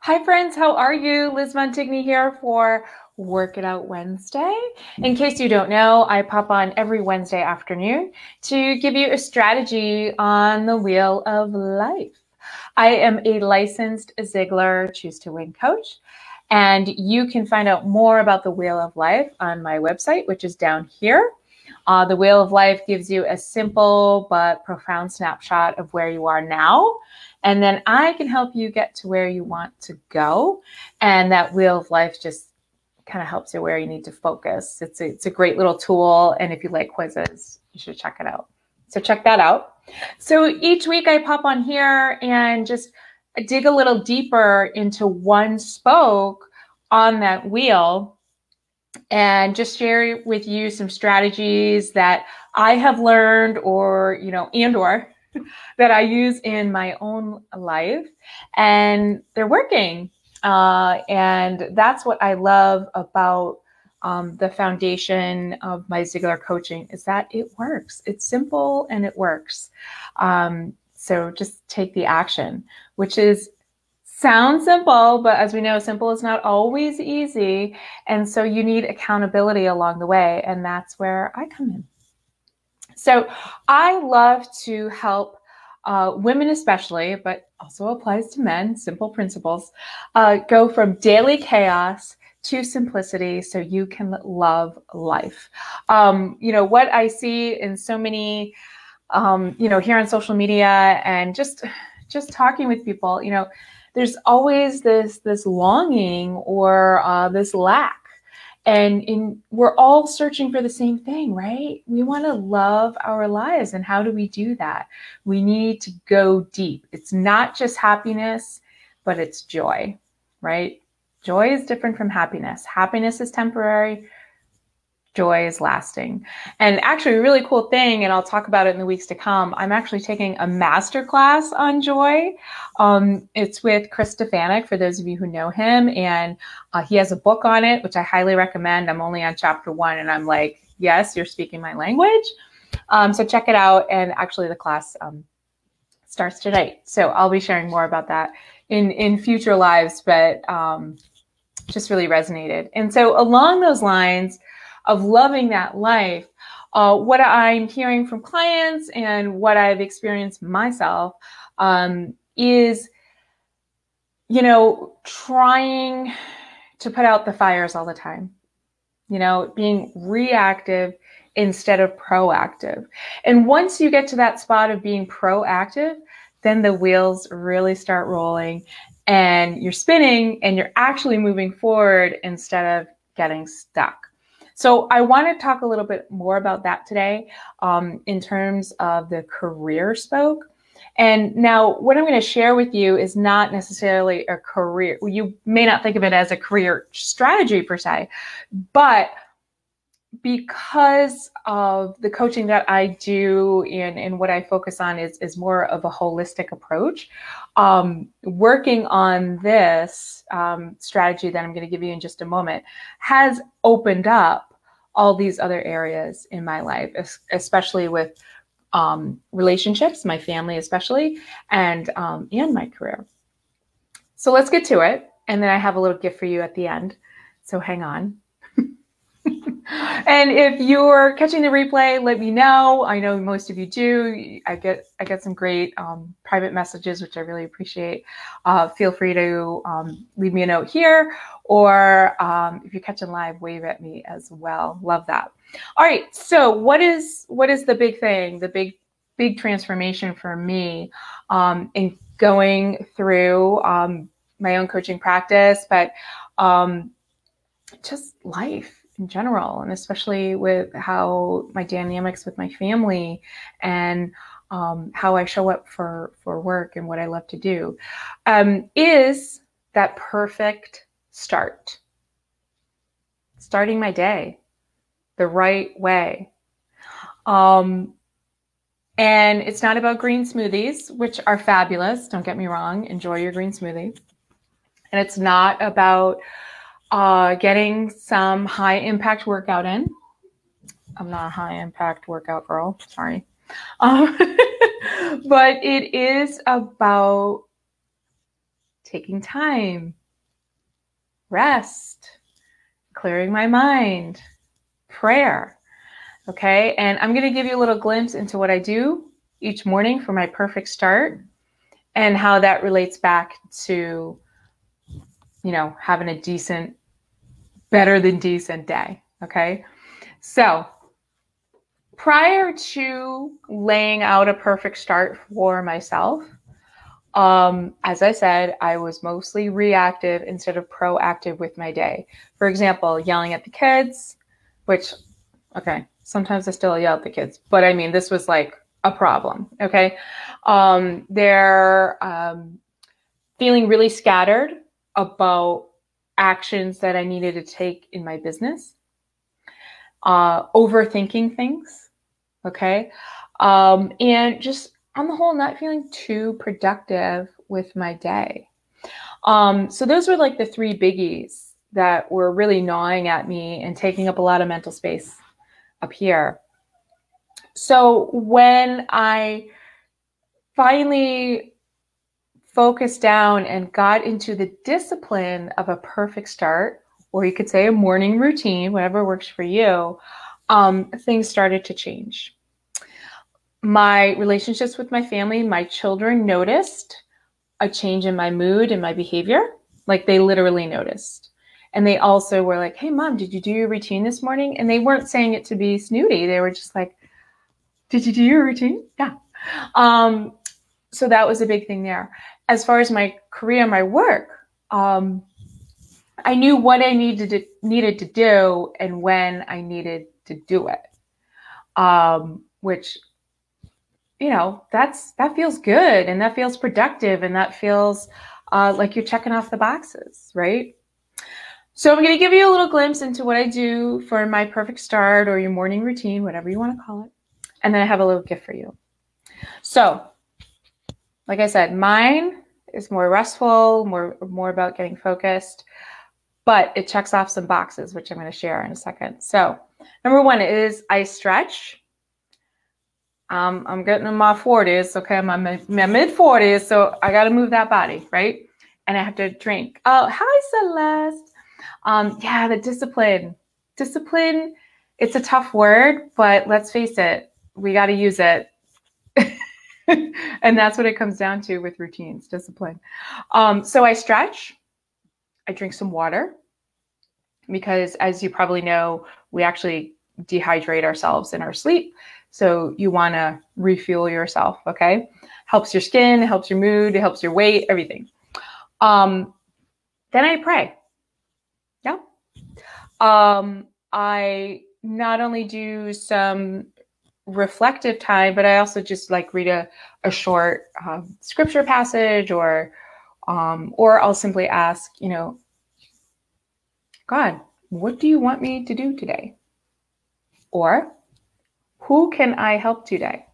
Hi friends, how are you? Liz Montigny here for Work It Out Wednesday. In case you don't know, I pop on every Wednesday afternoon to give you a strategy on the wheel of life. I am a licensed Ziegler Choose to Win coach, and you can find out more about the wheel of life on my website, which is down here. The Wheel of Life gives you a simple but profound snapshot of where you are now. And then I can help you get to where you want to go. And that Wheel of Life just kind of helps you where you need to focus. It's a great little tool. And if you like quizzes, you should check it out. So check that out. So each week I pop on here and just dig a little deeper into one spoke on that wheel and just share with you some strategies that I have learned or that I use in my own life, and they're working. And that's what I love about the foundation of my Ziegler coaching is that it works. It's simple and it works. So just take the action, which sounds simple, but as we know, simple is not always easy. And so you need accountability along the way. And that's where I come in. So I love to help women especially, but also applies to men, simple principles, go from daily chaos to simplicity so you can love life. What I see in so many, here on social media and just talking with people, there's always this longing or this lack. And we're all searching for the same thing, right? We want to love our lives. And how do we do that? We need to go deep. It's not just happiness, but it's joy, right? Joy is different from happiness. Happiness is temporary. Joy is lasting. And actually a really cool thing, and I'll talk about it in the weeks to come, I'm actually taking a masterclass on joy. It's with Chris Stefanik, for those of you who know him, and he has a book on it, which I highly recommend. I'm only on chapter 1, and I'm like, yes, you're speaking my language. So check it out, and actually the class starts tonight. So I'll be sharing more about that in future lives, but just really resonated. And so along those lines, of loving that life, what I'm hearing from clients and what I've experienced myself is, trying to put out the fires all the time, being reactive instead of proactive. And once you get to that spot of being proactive, then the wheels really start rolling and you're spinning and you're actually moving forward instead of getting stuck. So I want to talk a little bit more about that today in terms of the career spoke. And now what I'm going to share with you is not necessarily a career. You may not think of it as a career strategy per se, but because of the coaching that I do and what I focus on is more of a holistic approach, working on this strategy that I'm going to give you in just a moment has opened up all these other areas in my life, especially with relationships, my family especially, and my career. So let's get to it. And then I have a little gift for you at the end. So hang on. And if you're catching the replay, let me know. I know most of you do. I get some great private messages, which I really appreciate. Feel free to leave me a note here, or if you're catching live, wave at me as well. Love that. All right. So what is the big thing? The big transformation for me in going through my own coaching practice, but just life in general, and especially with how my dynamics with my family and how I show up for work and what I love to do, is that perfect start. Starting my day the right way. And it's not about green smoothies, which are fabulous. Don't get me wrong. Enjoy your green smoothie. And it's not about getting some high impact workout in. I'm not a high impact workout girl, sorry. But it is about taking time, rest, clearing my mind, prayer. Okay, and I'm going to give you a little glimpse into what I do each morning for my perfect start and how that relates back to, having a decent, better than decent day. Okay, so prior to laying out a perfect start for myself, as I said, I was mostly reactive instead of proactive with my day. For example, yelling at the kids, which, okay, sometimes I still yell at the kids, but I mean, this was like a problem, okay? They're feeling really scattered about actions that I needed to take in my business, overthinking things, okay? And just on the whole, not feeling too productive with my day. So those were like the three biggies that were really gnawing at me and taking up a lot of mental space up here. So when I finally focused down and got into the discipline of a perfect start, or you could say a morning routine, whatever works for you, things started to change. My relationships with my family, my children noticed a change in my mood and my behavior. Like they literally noticed. And they also were like, hey, Mom, did you do your routine this morning? And they weren't saying it to be snooty. They were just like, did you do your routine? Yeah. So that was a big thing there. As far as my career, my work, I knew what I needed to do and when I needed to do it, which, that feels good and that feels productive and that feels like you're checking off the boxes, right? So I'm going to give you a little glimpse into what I do for my perfect start or your morning routine, whatever you want to call it. And then I have a little gift for you. So, like I said, mine is more restful, more about getting focused, but it checks off some boxes, which I'm going to share in a second. So, number one is I stretch. I'm getting in my 40s, okay? I'm in my mid-40s, so I got to move that body, right? And I have to drink. Oh, hi, Celeste. Yeah, the discipline. Discipline, it's a tough word, but let's face it, we got to use it. And that's what it comes down to with routines, discipline. So I stretch. I drink some water because, as you probably know, we actually dehydrate ourselves in our sleep. So you want to refuel yourself, okay? Helps your skin, it helps your mood, it helps your weight, everything. Then I pray. Yeah. I not only do some reflective time, but I also just like read a short scripture passage or I'll simply ask, God, what do you want me to do today? Or who can I help today?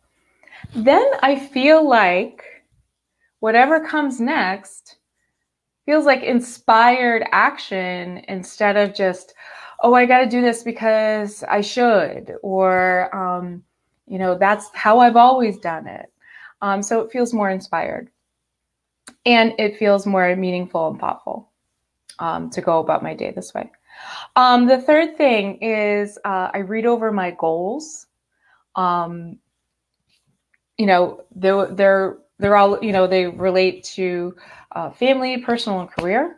Then I feel like whatever comes next feels like inspired action instead of just, oh, I got to do this because I should, or, that's how I've always done it. So it feels more inspired and it feels more meaningful and thoughtful to go about my day this way. The third thing is I read over my goals. They're all, they relate to family, personal, and career.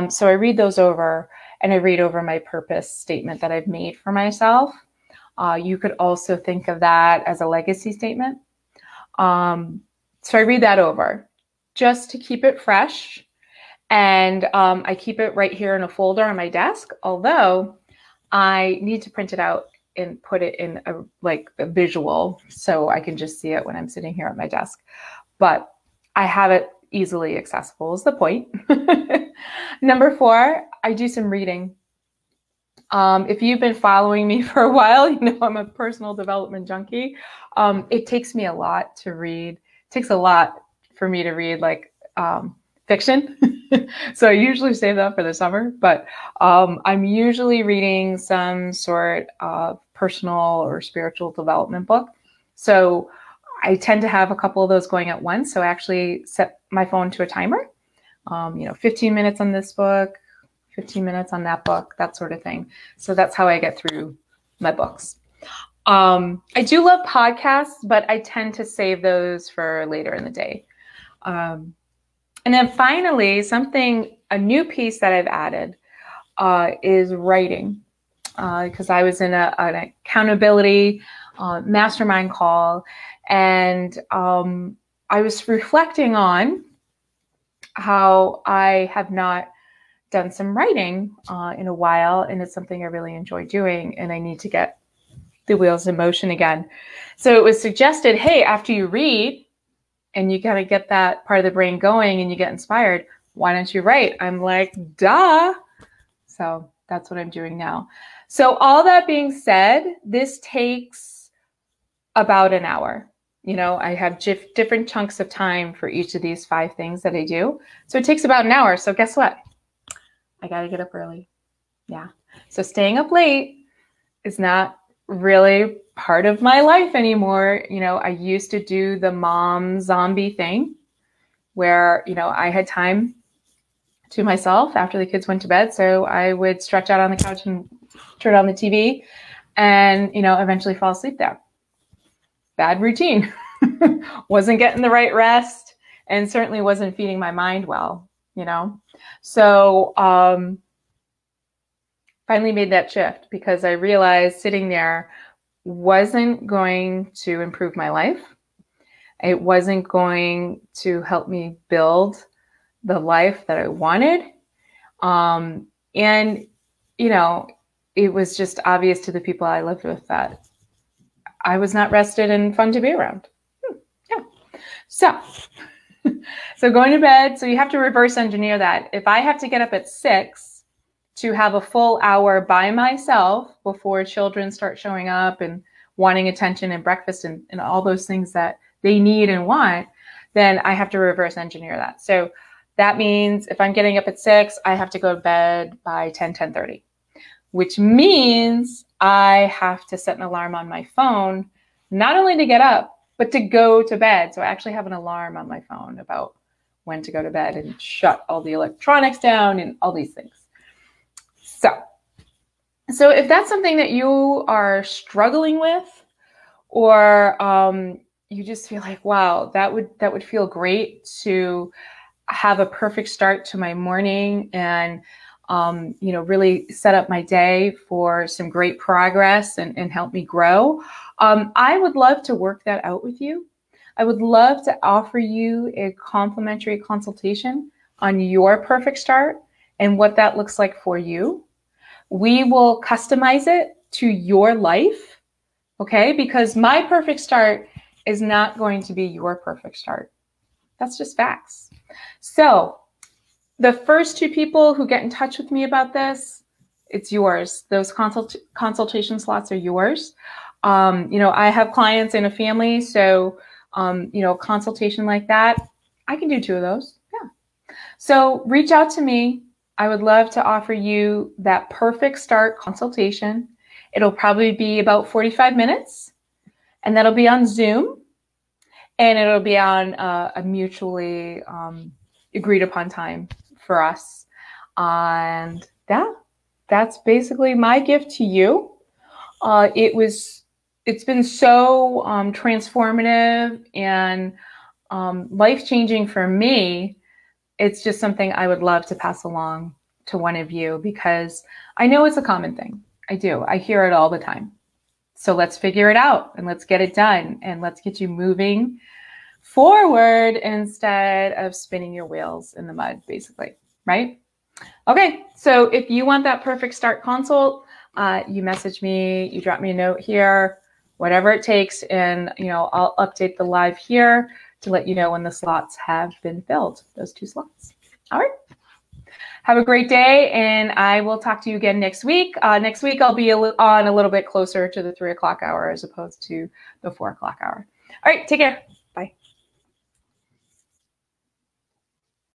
So I read those over and I read over my purpose statement that I've made for myself. You could also think of that as a legacy statement. So I read that over just to keep it fresh. And I keep it right here in a folder on my desk, although I need to print it out and put it in a visual so I can just see it when I'm sitting here at my desk. But I have it easily accessible is the point. Number 4, I do some reading. If you've been following me for a while, you know I'm a personal development junkie. It takes me a lot to read. It takes a lot for me to read fiction. So I usually save that for the summer, but I'm usually reading some sort of personal or spiritual development book. So I tend to have a couple of those going at once. So I actually set my phone to a timer. 15 minutes on this book, 15 minutes on that book, that sort of thing. So that's how I get through my books. I do love podcasts, but I tend to save those for later in the day. And then finally, a new piece that I've added is writing, because I was in an accountability mastermind call, and I was reflecting on how I have not done some writing in a while, and it's something I really enjoy doing, and I need to get the wheels in motion again. So it was suggested, hey, after you read and you kind of get that part of the brain going and you get inspired, why don't you write? I'm like, duh. So that's what I'm doing now. So all that being said, this takes about an hour. I have different chunks of time for each of these 5 things that I do. So it takes about an hour. So guess what? I got to get up early. Yeah. So staying up late is not really part of my life anymore. I used to do the mom zombie thing where, I had time to myself after the kids went to bed. So I would stretch out on the couch and turn on the TV and, eventually fall asleep there. Bad routine. Wasn't getting the right rest and certainly wasn't feeding my mind well, So, finally made that shift because I realized sitting there wasn't going to improve my life. It wasn't going to help me build the life that I wanted. And, it was just obvious to the people I lived with that I was not rested and fun to be around. Yeah. So going to bed, so you have to reverse engineer that. If I have to get up at 6 to have a full hour by myself before children start showing up and wanting attention and breakfast and all those things that they need and want, then I have to reverse engineer that. So that means if I'm getting up at 6, I have to go to bed by 10:30, which means I have to set an alarm on my phone, not only to get up, but to go to bed. So I actually have an alarm on my phone about when to go to bed and shut all the electronics down and all these things. So if that's something that you are struggling with, or you just feel like, wow, that would feel great to have a perfect start to my morning and really set up my day for some great progress and help me grow, I would love to work that out with you. I would love to offer you a complimentary consultation on your perfect start and what that looks like for you. We will customize it to your life, okay? Because my perfect start is not going to be your perfect start. That's just facts. So the first 2 people who get in touch with me about this, it's yours. Those consultation slots are yours. I have clients in a family, so, consultation like that, I can do 2 of those. Yeah. So reach out to me. I would love to offer you that perfect start consultation. It'll probably be about 45 minutes, and that'll be on Zoom, and it'll be on a mutually agreed upon time for us. And that's basically my gift to you. It's been so transformative and life-changing for me. It's just something I would love to pass along to one of you because I know it's a common thing. I do. I hear it all the time. So let's figure it out and let's get it done and let's get you moving forward instead of spinning your wheels in the mud, basically, right? Okay, so if you want that perfect start consult, you message me, you drop me a note here, whatever it takes, and I'll update the live here to let you know when the slots have been filled, those 2 slots. All right. Have a great day, and I will talk to you again next week. Next week, I'll be on a little bit closer to the 3 o'clock hour as opposed to the 4 o'clock hour. All right, take care.